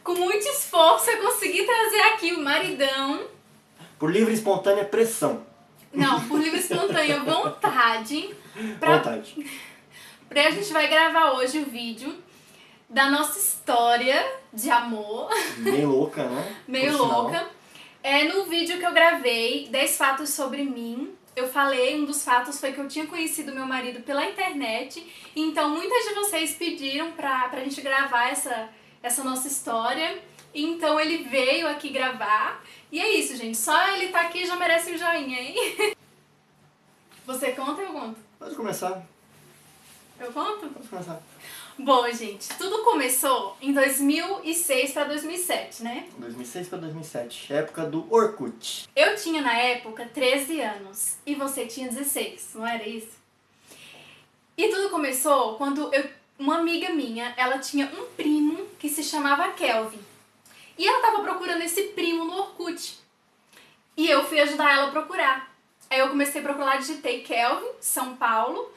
Com muito esforço eu consegui trazer aqui o maridão. Por livre e espontânea pressão. Não, por livre e espontânea vontade. Vontade. A gente vai gravar hoje o vídeo da nossa história de amor. Meio louca, né? Meio louca. No vídeo que eu gravei, 10 fatos sobre mim, eu falei, um dos fatos foi que eu tinha conhecido meu marido pela internet. Então muitas de vocês pediram pra gente gravar essa nossa história. Então ele veio aqui gravar. E é isso, gente. Só ele tá aqui já merece um joinha, hein? Você conta ou eu conto? Pode começar. Eu conto? Pode começar. Bom, gente, tudo começou em 2006 pra 2007, né? 2006 para 2007, época do Orkut. Eu tinha na época 13 anos e você tinha 16, não era isso? E tudo começou quando uma amiga minha, ela tinha um primo que se chamava Kelvin. E ela tava procurando esse primo no Orkut. E eu fui ajudar ela a procurar. Aí eu comecei a procurar, digitei Kelvin, São Paulo.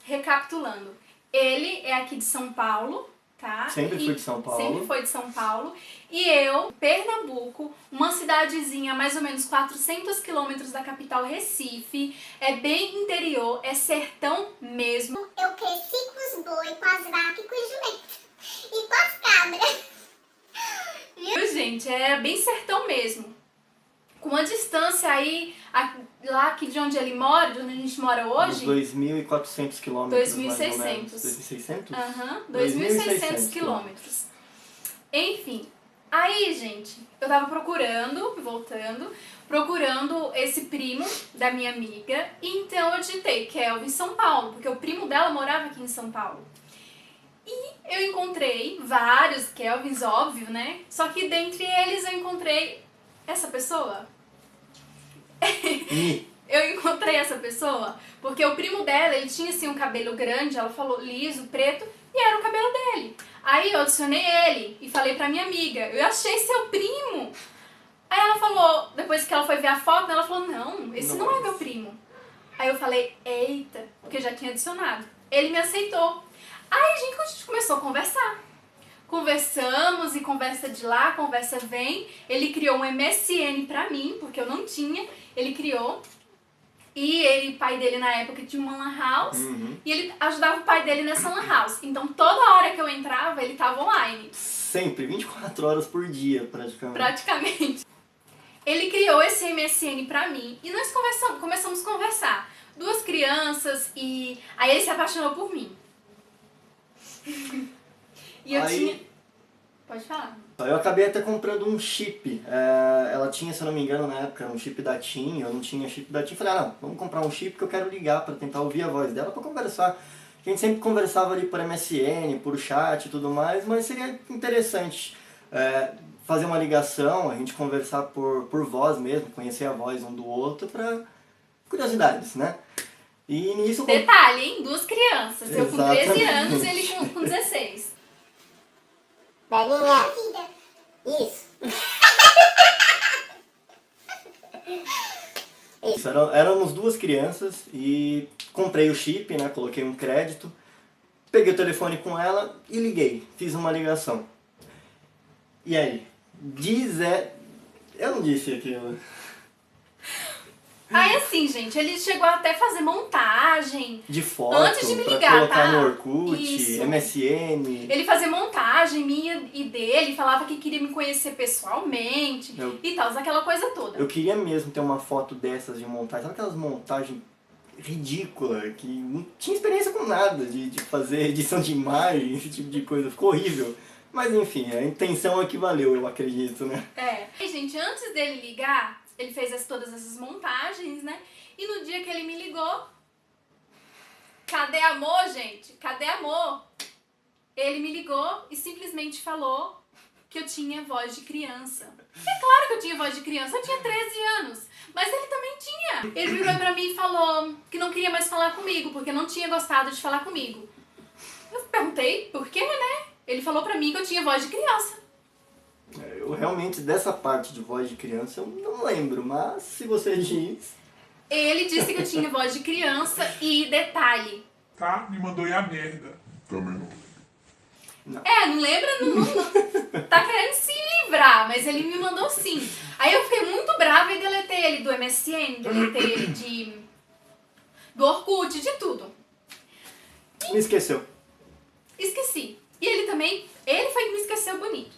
Recapitulando. Ele é aqui de São Paulo, tá? Sempre fui de São Paulo. Sempre foi de São Paulo. E eu, Pernambuco, uma cidadezinha a mais ou menos 400 quilômetros da capital Recife. É bem interior, é sertão mesmo. Eu cresci com os boi, com as vacas e com os jumentos. E com as cabras. Viu, gente? É bem sertão mesmo. Com uma distância aí, lá aqui de onde ele mora, de onde a gente mora hoje... 2.400 quilômetros. 2.600. 2.600? Aham, 2.600 quilômetros. Enfim, aí, gente, eu tava procurando esse primo da minha amiga. Então eu digitei Kelvin São Paulo, porque o primo dela morava aqui em São Paulo. E eu encontrei vários Kelvins, óbvio, né? Só que dentre eles eu encontrei essa pessoa. Eu encontrei essa pessoa porque o primo dela, ele tinha assim um cabelo grande, ela falou liso, preto, e era o cabelo dele. Aí eu adicionei ele e falei pra minha amiga, eu achei seu primo. Aí ela falou, depois que ela foi ver a foto, ela falou, não, esse não é meu primo. Aí eu falei, eita, porque eu já tinha adicionado. Ele me aceitou. Aí a gente começou a conversar. Conversamos e conversa de lá, conversa vem. Ele criou um MSN pra mim, porque eu não tinha. Ele criou. E o pai dele na época tinha uma lan house. E ele ajudava o pai dele nessa lan house. Então toda hora que eu entrava, ele tava online. Sempre, 24 horas por dia, praticamente. Ele criou esse MSN pra mim e nós começamos a conversar. Duas crianças e aí ele se apaixonou por mim. E eu tinha... Pode falar. Eu acabei até comprando um chip. Ela tinha, se eu não me engano, na época, um chip da TIM. Eu não tinha chip da TIM. Falei, não, vamos comprar um chip que eu quero ligar pra tentar ouvir a voz dela pra conversar. A gente sempre conversava ali por MSN, por chat e tudo mais, mas seria interessante fazer uma ligação, a gente conversar por voz mesmo, conhecer a voz um do outro pra curiosidades, né? E nisso... Detalhe, hein? Duas crianças. Eu com 13 Exatamente. anos e ele com 16. Belinha. Isso. Isso, éramos duas crianças e comprei o chip, né? Coloquei um crédito, peguei o telefone com ela e liguei. Fiz uma ligação. E aí? Eu não disse aquilo. Aí assim, gente, ele chegou até a fazer montagem. De foto, Antes de me pra ligar, colocar tá? no Orkut, Isso. MSN. Ele fazia montagem minha e dele, falava que queria me conhecer pessoalmente e tal, aquela coisa toda. Eu queria mesmo ter uma foto dessas de montagem. Sabe aquelas montagens ridículas, que não tinha experiência com nada de fazer edição de imagem, esse tipo de coisa. Ficou horrível. Mas enfim, a intenção é que valeu, eu acredito, né? E, gente, antes dele ligar, ele fez todas essas montagens, né? E no dia que ele me ligou, cadê amor, gente? Cadê amor? Ele me ligou e simplesmente falou que eu tinha voz de criança. É claro que eu tinha voz de criança, eu tinha 13 anos. Mas ele também tinha. Ele virou pra mim e falou que não queria mais falar comigo, porque não tinha gostado de falar comigo. Eu perguntei por quê, né? Ele falou pra mim que eu tinha voz de criança. Eu realmente, dessa parte de voz de criança, eu não lembro, mas se você diz... Ele disse que eu tinha voz de criança e detalhe. Tá? Me mandou ir a merda. Também não. Não. Não lembra? Não. Tá querendo se livrar, mas ele me mandou sim. Aí eu fiquei muito brava e deletei ele do MSN, deletei ele do Orkut, de tudo. Me esqueceu. Esqueci. E ele foi que me esqueceu bonito.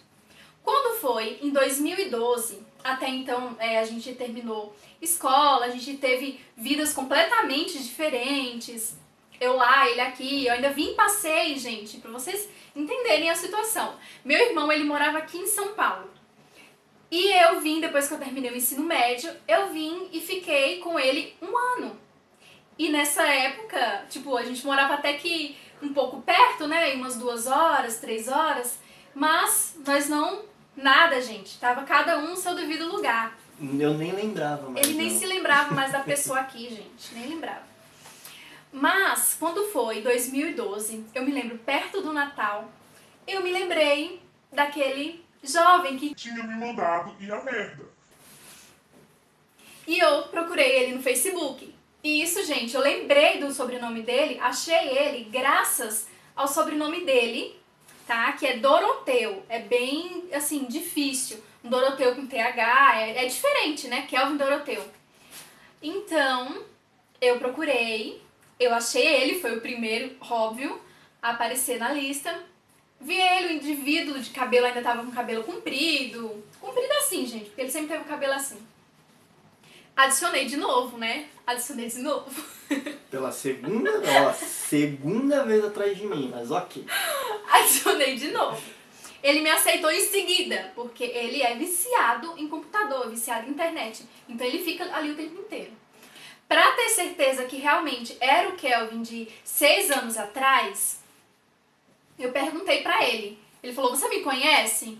Quando foi em 2012, até então a gente terminou escola, a gente teve vidas completamente diferentes. Eu lá, ele aqui, eu ainda vim em passeio, gente, pra vocês entenderem a situação. Meu irmão, ele morava aqui em São Paulo. E eu vim, depois que eu terminei o ensino médio, eu vim e fiquei com ele 1 ano. E nessa época, tipo, a gente morava até que um pouco perto, né, umas 2 horas, 3 horas, mas nós não, nada, gente, tava cada um no seu devido lugar. Eu nem lembrava mais. Ele nem se lembrava mais da pessoa aqui, gente, nem lembrava. Mas, quando foi 2012, eu me lembro perto do Natal, eu me lembrei daquele jovem que tinha me mandado ir a merda. E eu procurei ele no Facebook. E isso, gente, eu lembrei do sobrenome dele, achei ele graças ao sobrenome dele, tá? Que é Doroteu. É bem, assim, difícil. Um Doroteu com TH, é diferente, né? Kelvin Doroteu. Então, eu procurei, eu achei ele, foi o primeiro, óbvio, a aparecer na lista. Vi ele, o indivíduo de cabelo, ainda tava com cabelo comprido. Comprido assim, gente, porque ele sempre teve o cabelo assim. Adicionei de novo, né? Adicionei de novo. Pela segunda vez atrás de mim, mas ok. Adicionei de novo. Ele me aceitou em seguida, porque ele é viciado em computador, viciado em internet. Então ele fica ali o tempo inteiro. Pra ter certeza que realmente era o Kelvin de 6 anos atrás, eu perguntei pra ele. Ele falou, você me conhece?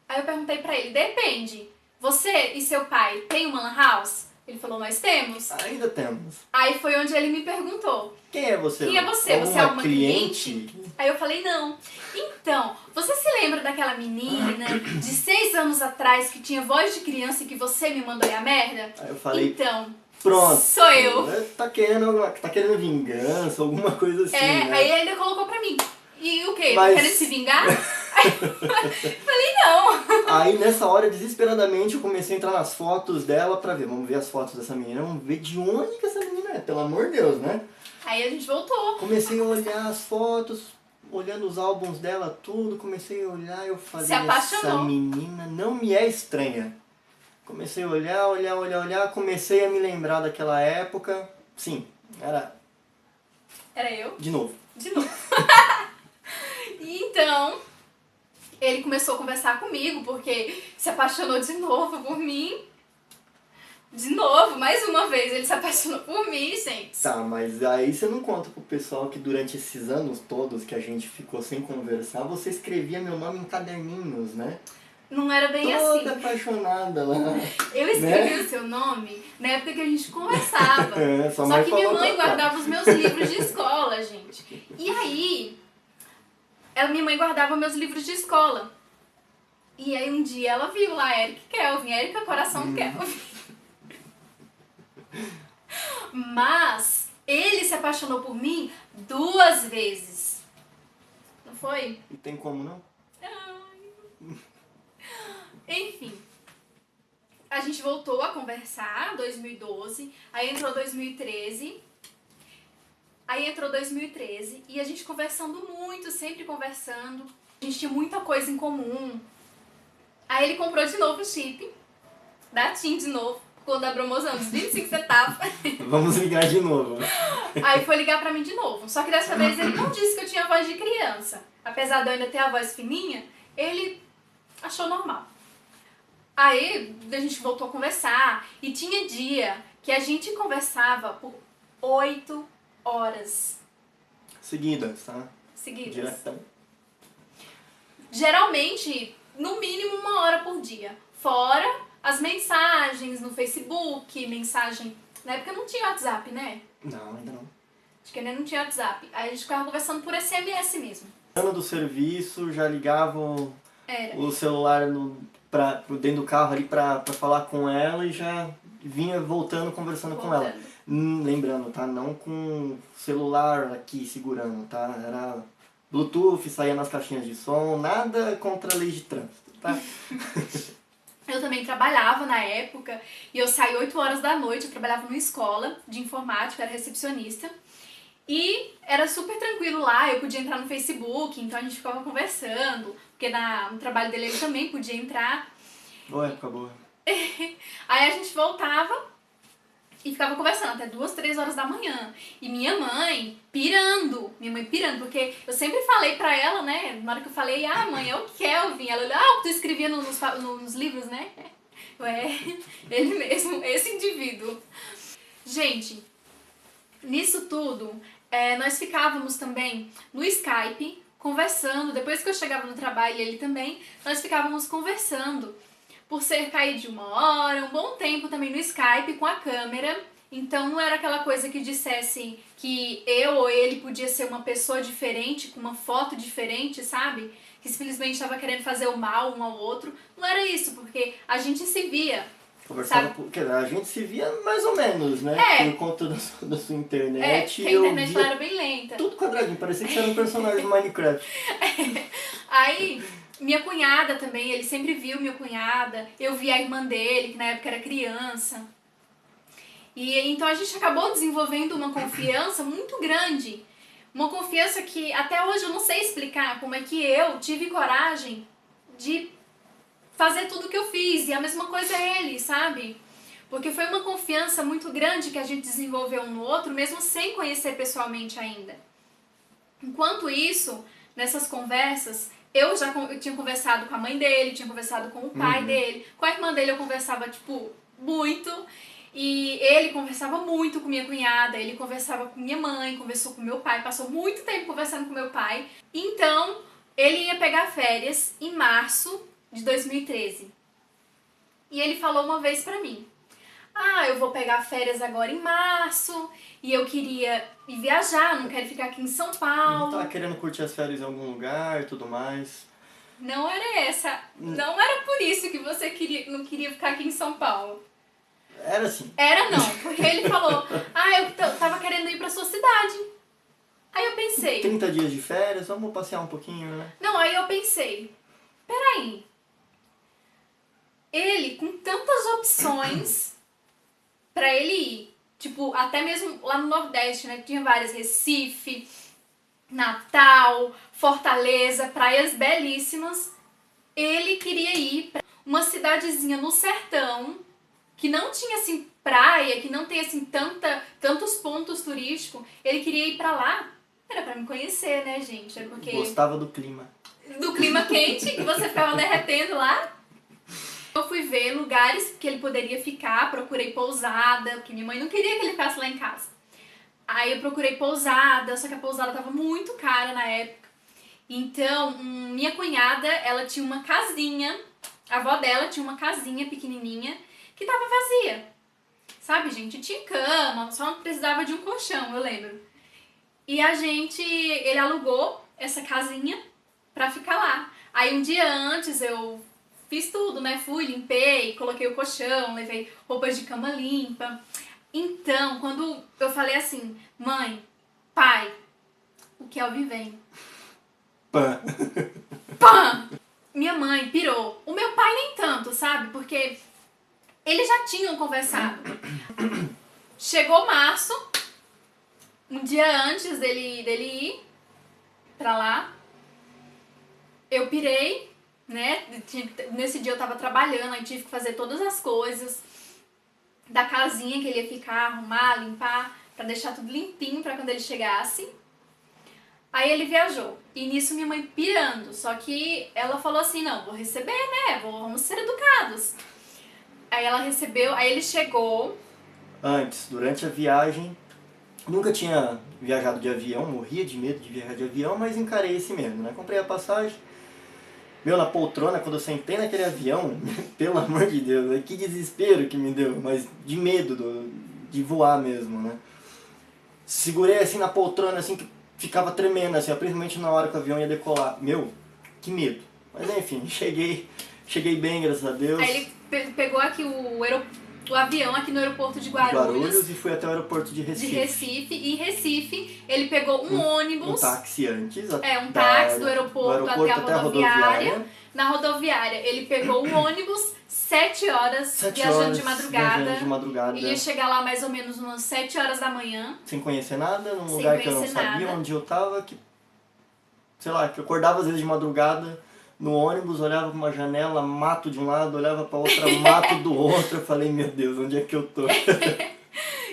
Aí eu perguntei pra ele, depende. Você e seu pai têm uma lan house? Ele falou, nós temos. Ainda temos. Aí foi onde ele me perguntou. Quem é você? Quem é você? Você é Alguma uma cliente? Aí eu falei, não. Então, você se lembra daquela menina de 6 anos atrás que tinha voz de criança e que você me mandou ir a merda? Aí eu falei, então, pronto. sou eu. Tá querendo vingança, alguma coisa assim, né? Aí ele ainda colocou pra mim. E o quê? Mas- Tá querendo se vingar? Falei, não. Aí nessa hora, desesperadamente, eu comecei a entrar nas fotos dela pra ver. Vamos ver as fotos dessa menina, vamos ver de onde que essa menina é, pelo amor de Deus, né? Aí a gente voltou. Comecei a olhar as fotos, olhando os álbuns dela, tudo, comecei a olhar, eu falei, Se apaixonou. essa menina não me é estranha. Comecei a olhar, comecei a me lembrar daquela época. Sim, era Era eu. de novo. De novo. E então, ele começou a conversar comigo, porque se apaixonou de novo por mim. De novo, mais uma vez, ele se apaixonou por mim, gente. Tá, mas aí você não conta pro pessoal que durante esses anos todos que a gente ficou sem conversar, você escrevia meu nome em caderninhos, né? Não era bem Toda assim. apaixonada lá. Eu escrevi o seu nome na época que a gente conversava. É, Só mãe que minha falou mãe pra cá. guardava os meus livros de escola, gente. E aí, minha mãe guardava meus livros de escola. E aí um dia ela viu lá, Eric Kelvin, Erika Coração Kelvin. Mas ele se apaixonou por mim 2 vezes. Não foi? E tem como não? Enfim. A gente voltou a conversar, 2012, aí entrou 2013. Aí entrou 2013 e a gente conversando muito, sempre conversando. A gente tinha muita coisa em comum. Aí ele comprou de novo o chip da TIM de novo, quando a promoção dos 25 centavos. Vamos ligar de novo. Aí foi ligar pra mim de novo. Só que dessa vez ele não disse que eu tinha voz de criança. Apesar de eu ainda ter a voz fininha, ele achou normal. Aí a gente voltou a conversar e tinha dia que a gente conversava por 8 horas Seguidas, tá? seguidas. Diretão. Geralmente, no mínimo 1 hora por dia. Fora as mensagens no Facebook, mensagem... Na época não tinha WhatsApp, né? Não, ainda não. Acho que ainda não tinha WhatsApp. Aí a gente ficava conversando por SMS mesmo. Ano do serviço, já ligavam Era. o celular dentro do carro ali pra falar com ela e já vinha voltando, conversando com ela. Voltando. Lembrando, tá? Não com o celular aqui segurando, tá? Era Bluetooth, saía nas caixinhas de som, nada contra a lei de trânsito, tá? Eu também trabalhava na época e eu saí 8 horas da noite, eu trabalhava numa escola de informática, era recepcionista. E era super tranquilo lá, eu podia entrar no Facebook, então a gente ficava conversando, porque no trabalho dele ele também podia entrar. Boa época, boa. Aí a gente voltava e ficava conversando até 2, 3 horas da manhã. E minha mãe pirando, porque eu sempre falei pra ela, né, na hora que eu falei, mãe, é o Kelvin. Ela olhou, o que tu escrevia nos livros, né? Ele mesmo, esse indivíduo. Gente, nisso tudo, nós ficávamos também no Skype, conversando. Depois que eu chegava no trabalho, ele também, nós ficávamos conversando por cerca aí de 1 hora, um bom tempo também no Skype com a câmera. Então não era aquela coisa que dissesse que eu ou ele podia ser uma pessoa diferente, com uma foto diferente, sabe? Que simplesmente estava querendo fazer o mal um ao outro. Não era isso, porque a gente se via. Conversava a gente se via mais ou menos, né? Por conta da sua internet. Que a internet lá era bem lenta. Tudo quadradinho, parecia que você era um personagem do Minecraft. Aí, minha cunhada também, ele sempre viu minha cunhada. Eu vi a irmã dele, que na época era criança. E então a gente acabou desenvolvendo uma confiança muito grande. Uma confiança que até hoje eu não sei explicar como é que eu tive coragem de fazer tudo que eu fiz, e a mesma coisa é ele, sabe? Porque foi uma confiança muito grande que a gente desenvolveu um no outro, mesmo sem conhecer pessoalmente ainda. Enquanto isso, nessas conversas, eu tinha conversado com a mãe dele, tinha conversado com o pai dele, com a irmã dele eu conversava, muito, e ele conversava muito com minha cunhada, ele conversava com minha mãe, conversou com meu pai, passou muito tempo conversando com meu pai. Então, ele ia pegar férias em março de 2013. E ele falou uma vez pra mim, eu vou pegar férias agora em março, e eu queria ir viajar, não quero ficar aqui em São Paulo. Tava querendo curtir as férias em algum lugar e tudo mais. Não era essa, não era por isso que você não queria ficar aqui em São Paulo. Era assim. Era não, porque ele falou, eu tava querendo ir pra sua cidade. Aí eu pensei... 30 dias de férias, vamos passear um pouquinho, né? Não, aí eu pensei, peraí, ele com tantas opções pra ele ir, até mesmo lá no Nordeste, né, que tinha várias, Recife, Natal, Fortaleza, praias belíssimas, ele queria ir pra uma cidadezinha no sertão, que não tinha assim praia, que não tem assim tantos pontos turísticos, ele queria ir pra lá, era pra me conhecer, né, gente? Era porque... Gostava do clima. Do clima quente, que você ficava derretendo lá. Eu fui ver lugares que ele poderia ficar, procurei pousada, porque minha mãe não queria que ele ficasse lá em casa. Aí eu procurei pousada, só que a pousada tava muito cara na época. Então, minha cunhada, ela tinha uma casinha, a avó dela tinha uma casinha pequenininha, que tava vazia. Sabe, gente? Tinha cama, só precisava de um colchão, eu lembro. E ele alugou essa casinha pra ficar lá. Aí um dia antes eu fiz tudo, né? Fui, limpei, coloquei o colchão, levei roupas de cama limpa. Então, quando eu falei assim, mãe, pai, o Kelvin vem. Pã. Pã! Minha mãe pirou. O meu pai nem tanto, sabe? Porque eles já tinham conversado. Chegou março, um dia antes dele ir pra lá, eu pirei, né? Nesse dia eu tava trabalhando, aí tive que fazer todas as coisas da casinha que ele ia ficar, arrumar, limpar, pra deixar tudo limpinho pra quando ele chegasse. Aí ele viajou. E nisso minha mãe pirando. Só que ela falou assim, não, vou receber, né? Vamos ser educados. Aí ela recebeu, aí ele chegou. Antes, durante a viagem, nunca tinha viajado de avião, morria de medo de viajar de avião, mas encarei esse mesmo, né? Comprei a passagem, na poltrona, quando eu sentei naquele avião, pelo amor de Deus, né? Que desespero que me deu, mas de medo de voar mesmo, né? Segurei assim na poltrona, assim, que ficava tremendo, assim, principalmente na hora que o avião ia decolar. Meu, que medo. Mas enfim, cheguei bem, graças a Deus. Aí ele pegou aqui o o avião aqui no aeroporto de Guarulhos e fui até o aeroporto de de Recife. Recife. E em Recife, ele pegou um ônibus. Um táxi antes. Um táxi do aeroporto até a rodoviária. Na rodoviária, ele pegou o ônibus, 7 horas, viajando de madrugada. Ele ia chegar lá mais ou menos umas 7 horas da manhã. Sem conhecer nada, num lugar que eu não sabia onde eu tava, que, sei lá, que eu acordava às vezes de madrugada no ônibus, olhava pra uma janela, mato de um lado, olhava pra outra, mato do outro. Eu falei, meu Deus, onde é que eu tô?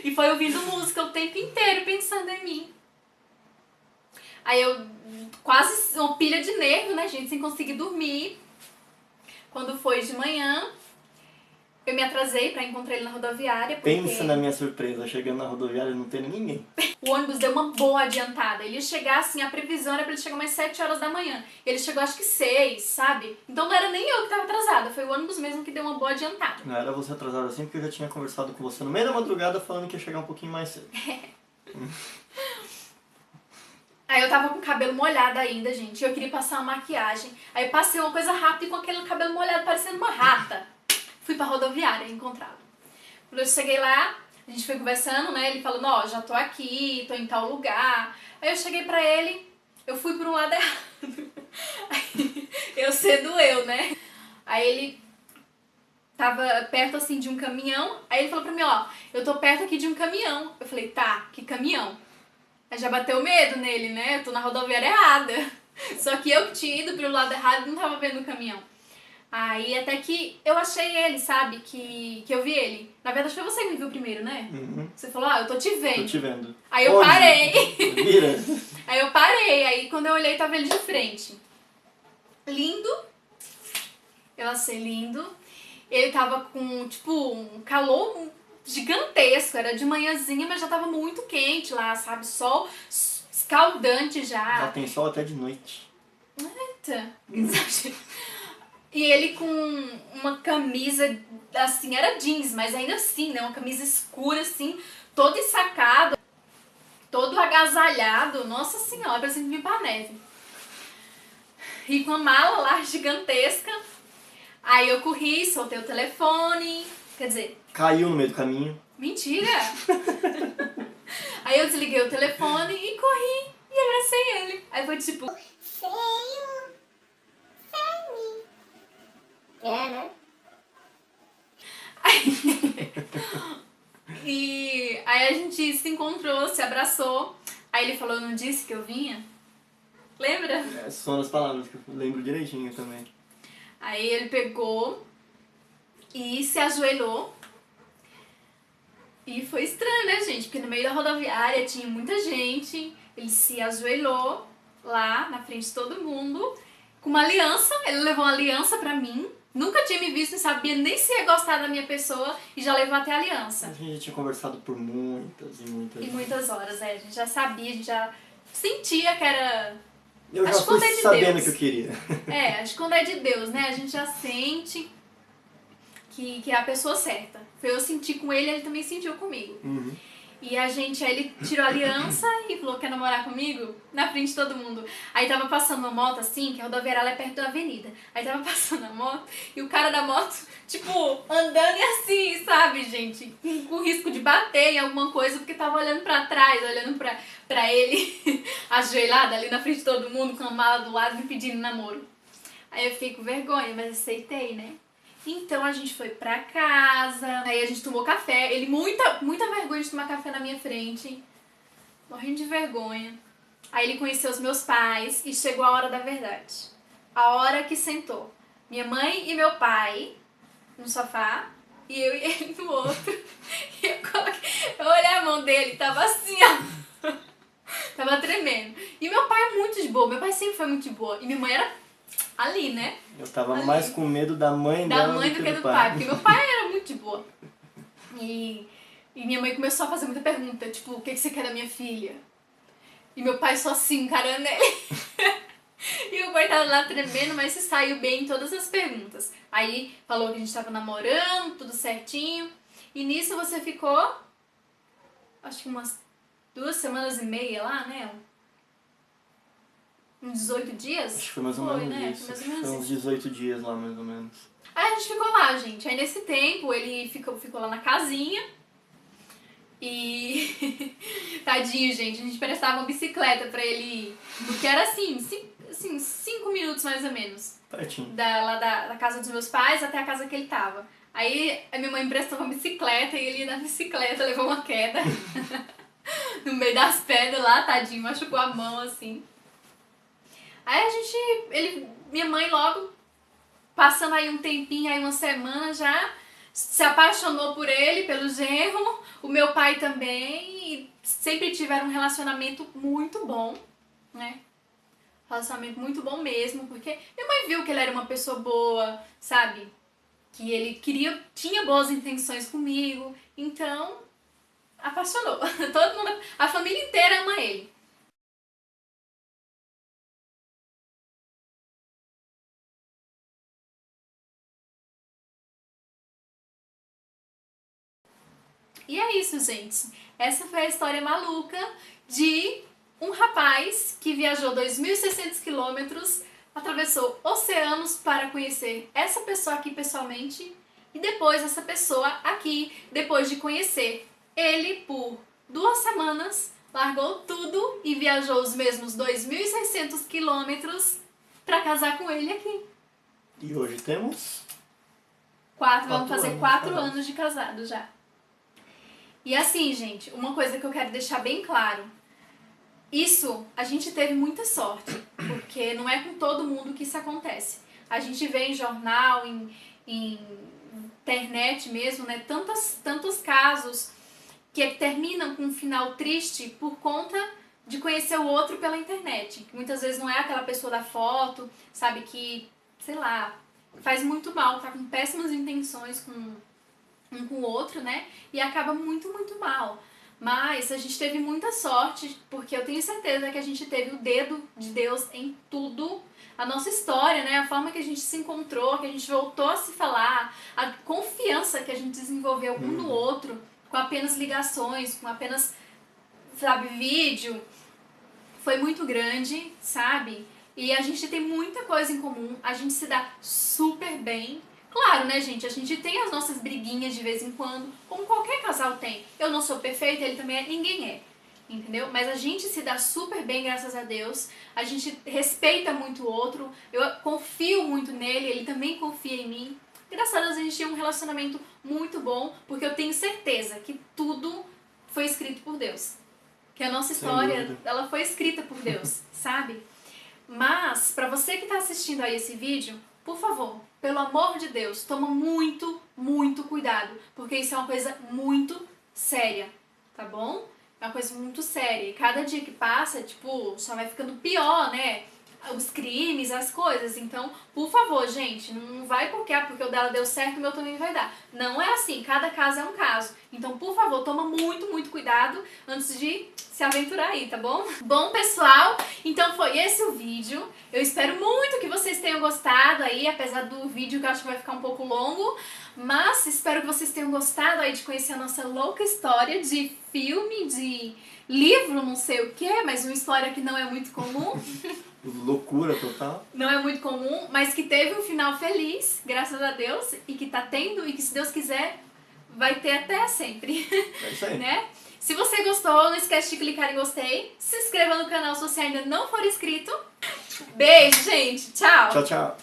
E foi ouvindo música o tempo inteiro, pensando em mim. Aí eu, quase uma pilha de nervo, né, gente, sem conseguir dormir. Quando foi de manhã, eu me atrasei pra encontrar ele na rodoviária. Porque Pensa na minha surpresa, chegando na rodoviária e não tendo ninguém. o ônibus deu uma boa adiantada. Ele ia chegar, assim, a previsão era pra ele chegar mais 7 horas da manhã. Ele chegou acho que 6, sabe? Então não era nem eu que tava atrasada, foi o ônibus mesmo que deu uma boa adiantada. Não era você atrasado assim, porque eu já tinha conversado com você no meio da madrugada falando que ia chegar um pouquinho mais cedo. Aí eu tava com o cabelo molhado ainda, gente. Eu queria passar uma maquiagem. Aí eu passei uma coisa rápida e com aquele cabelo molhado parecendo uma rata. Fui pra rodoviária encontrá-lo. Quando eu cheguei lá, a gente foi conversando, né? Ele falando, ó, já tô aqui, tô em tal lugar. Aí eu cheguei pra ele, eu fui por um lado errado. Aí, eu sendo eu, né? Aí ele tava perto assim de um caminhão. Aí ele falou pra mim, ó, eu tô perto aqui de um caminhão. Eu falei, tá, que caminhão? Aí já bateu medo nele, né? Eu tô na rodoviária errada. Só que eu que tinha ido pro lado errado e não tava vendo o caminhão. Aí até que eu achei ele, sabe? Que eu vi ele. Na verdade foi você que me viu primeiro, né? Uhum. Você falou, eu tô te vendo. Tô te vendo. Aí eu Onde? parei. Vira. Aí eu parei. Aí quando eu olhei, tava ele de frente. Lindo. Eu achei lindo. Ele tava com, tipo, um calor gigantesco. Era de manhãzinha, mas já tava muito quente lá, sabe? Sol escaldante já. Já tem sol até de noite. Eita. E ele com uma camisa, assim, era jeans, mas ainda assim, né? Uma camisa escura, assim, todo ensacado, todo agasalhado. Nossa senhora, parecendo vir pra neve. E com a mala lá gigantesca. Aí eu corri, soltei o telefone, quer dizer... Caiu no meio do caminho. Mentira! Aí eu desliguei o telefone e corri e abracei ele. Aí foi tipo... Feio. Feio. É, né? E aí a gente se encontrou, se abraçou. Aí ele falou, não disse que eu vinha? Lembra? Essas são as palavras que eu lembro direitinho também. Aí ele pegou e se ajoelhou. E foi estranho, né, gente? Porque no meio da rodoviária tinha muita gente. Ele se ajoelhou lá na frente de todo mundo com uma aliança. Ele levou uma aliança pra mim. Nunca tinha me visto, não sabia nem se ia gostar da minha pessoa e já levou até a aliança. A gente já tinha conversado por muitas e muitas E muitas horas, a gente já sabia, a gente já sentia que era... Eu Acho já que quando fui é de sabendo Deus. que eu queria. Acho que quando é de Deus, né? A gente já sente que é a pessoa certa. Foi eu sentir com ele, ele também sentiu comigo. Uhum. E a gente, aí ele tirou a aliança e falou, quer namorar comigo? Na frente de todo mundo. Aí tava passando uma moto assim, que a rodoviária lá é perto da avenida. Aí tava passando a moto e o cara da moto, tipo, andando e assim, sabe, gente? Com risco de bater em alguma coisa, porque tava olhando pra trás, olhando pra ele, ajoelhado ali na frente de todo mundo, com a mala do lado, me pedindo namoro. Aí eu fiquei com vergonha, mas aceitei, né? Então a gente foi pra casa, aí a gente tomou café, ele muita vergonha de tomar café na minha frente, morrendo de vergonha. Aí ele conheceu os meus pais e chegou a hora da verdade. A hora que sentou minha mãe e meu pai no sofá e eu e ele no outro. E eu olhei a mão dele, tava assim, ó, tava tremendo. E meu pai é muito de boa, meu pai sempre foi muito de boa e minha mãe era ali, né? Eu tava Ali. mais com medo da mãe dela Da mãe do que do pai, porque meu pai era muito de boa. E minha mãe começou a fazer muita pergunta, tipo, o que você quer da minha filha? E meu pai só assim, encarando ele. E o coitado lá tremendo, mas se saiu bem em todas as perguntas. Aí falou que a gente tava namorando, tudo certinho. E nisso você ficou, acho que umas 2 semanas e meia lá, né? uns 18 dias? Acho que foi mais ou menos né? isso. Mais ou Acho que menos foi uns 18 dias lá, mais ou menos. Aí a gente ficou lá, gente. Aí nesse tempo ele ficou lá na casinha. E tadinho, gente, a gente prestava uma bicicleta pra ele ir. Porque era assim, 5 minutos mais ou menos. Pertinho. Lá da casa dos meus pais até a casa que ele tava. Aí a minha mãe emprestou uma bicicleta e ele ia na bicicleta, levou uma queda no meio das pedras lá, tadinho, machucou a mão assim. Aí minha mãe logo, passando aí um tempinho, aí uma semana já, se apaixonou por ele, pelo genro, o meu pai também, e sempre tiveram um relacionamento muito bom, né? Relacionamento muito bom mesmo, porque minha mãe viu que ele era uma pessoa boa, sabe? Que ele tinha boas intenções comigo, então apaixonou. Todo mundo, a família inteira ama ele. E é isso, gente. Essa foi a história maluca de um rapaz que viajou 2.600 quilômetros, atravessou oceanos para conhecer essa pessoa aqui pessoalmente e depois essa pessoa aqui, depois de conhecer ele por 2 semanas, largou tudo e viajou os mesmos 2.600 quilômetros para casar com ele aqui. E hoje temos... Vamos fazer 4 casados. anos de casado já. E assim, gente, uma coisa que eu quero deixar bem claro. Isso, a gente teve muita sorte, porque não é com todo mundo que isso acontece. A gente vê em jornal, em internet mesmo, né, tantos casos que terminam com um final triste por conta de conhecer o outro pela internet. Muitas vezes não é aquela pessoa da foto, sabe, que, sei lá, faz muito mal, tá com péssimas intenções com um com o outro, né? E acaba muito, muito mal. Mas a gente teve muita sorte, porque eu tenho certeza que a gente teve o dedo de Deus em tudo. A nossa história, né? A forma que a gente se encontrou, que a gente voltou a se falar, a confiança que a gente desenvolveu um no outro, com apenas ligações, com apenas, sabe, vídeo, foi muito grande, sabe? E a gente tem muita coisa em comum, a gente se dá super bem. Claro, né, gente? A gente tem as nossas briguinhas de vez em quando, como qualquer casal tem. Eu não sou perfeita, ele também é, ninguém é. Entendeu? Mas a gente se dá super bem, graças a Deus. A gente respeita muito o outro. Eu confio muito nele, ele também confia em mim. Graças a Deus a gente tem um relacionamento muito bom, porque eu tenho certeza que tudo foi escrito por Deus. Que a nossa história, ela foi escrita por Deus, sabe? Mas, pra você que tá assistindo aí esse vídeo, por favor, pelo amor de Deus, toma muito, muito cuidado, porque isso é uma coisa muito séria, tá bom? É uma coisa muito séria, e cada dia que passa, tipo, só vai ficando pior, né? Os crimes, as coisas, então, por favor, gente, não vai porque o dela deu certo, o meu também vai dar. Não é assim, cada caso é um caso. Então, por favor, toma muito, muito cuidado antes de se aventurar aí, tá bom? Bom, pessoal, então foi esse o vídeo. Eu espero muito que vocês tenham gostado aí, apesar do vídeo que eu acho que vai ficar um pouco longo. Mas espero que vocês tenham gostado aí de conhecer a nossa louca história de filme, de livro, não sei o que, mas uma história que não é muito comum. Loucura total. Não é muito comum, mas que teve um final feliz, graças a Deus, e que tá tendo, e que se Deus quiser, vai ter até sempre. É isso aí. Né? Se você gostou, não esquece de clicar em gostei, se inscreva no canal se você ainda não for inscrito. Beijo, gente! Tchau! Tchau, tchau.